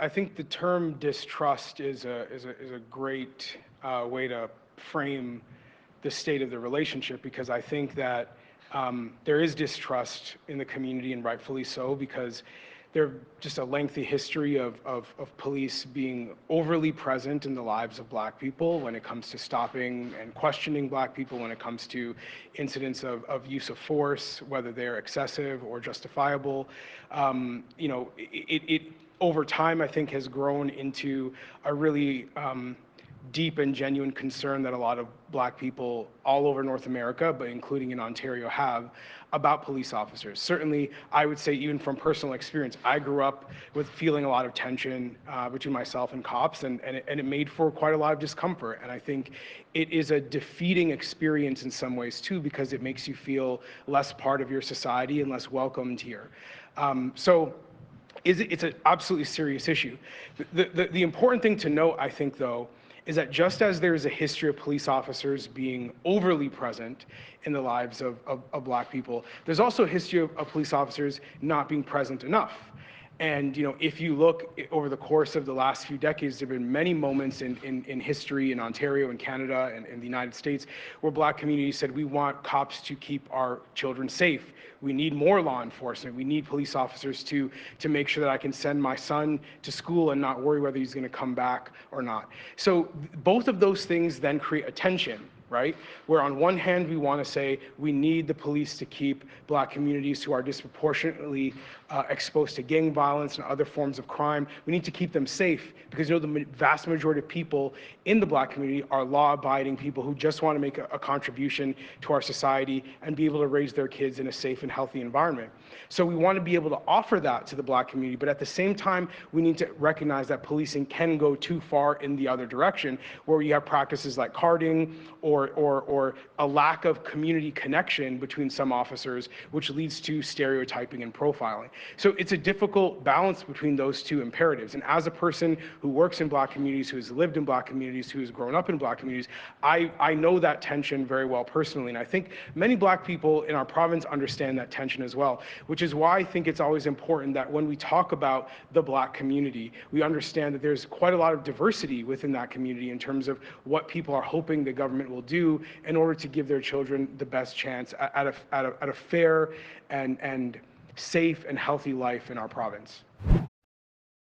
think the term distrust is a great way to frame the state of the relationship, because I think that there is distrust in the community, and rightfully so, because there's just a lengthy history of police being overly present in the lives of Black people when it comes to stopping and questioning Black people, when it comes to incidents of use of force, whether they're excessive or justifiable. It over time, I think, has grown into a really deep and genuine concern that a lot of Black people all over North America, but including in Ontario, have about police officers. Certainly, I would say, even from personal experience, I grew up with feeling a lot of tension between myself and cops, and it made for quite a lot of discomfort. And I think it is a defeating experience in some ways too, because it makes you feel less part of your society and less welcomed here. It's an absolutely serious issue. The important thing to note, I think, though, is that just as there is a history of police officers being overly present in the lives of Black people, there's also a history of police officers not being present enough. And if you look over the course of the last few decades, there have been many moments in history in Ontario and Canada and in the United States where Black communities said, we want cops to keep our children safe. We need more law enforcement. We need police officers to make sure that I can send my son to school and not worry whether he's going to come back or not. So both of those things then create a tension, right? Where on one hand, we want to say we need the police to keep Black communities who are disproportionately exposed to gang violence and other forms of crime. We need to keep them safe, because the vast majority of people in the Black community are law-abiding people who just want to make a contribution to our society and be able to raise their kids in a safe and healthy environment. So we want to be able to offer that to the Black community, but at the same time, we need to recognize that policing can go too far in the other direction, where you have practices like carding or a lack of community connection between some officers, which leads to stereotyping and profiling. So it's a difficult balance between those two imperatives. And as a person who works in Black communities, who has lived in Black communities, who has grown up in Black communities, I know that tension very well personally. And I think many Black people in our province understand that tension as well, which is why I think it's always important that when we talk about the Black community, we understand that there's quite a lot of diversity within that community in terms of what people are hoping the government will do in order to give their children the best chance at a fair and safe and healthy life in our province.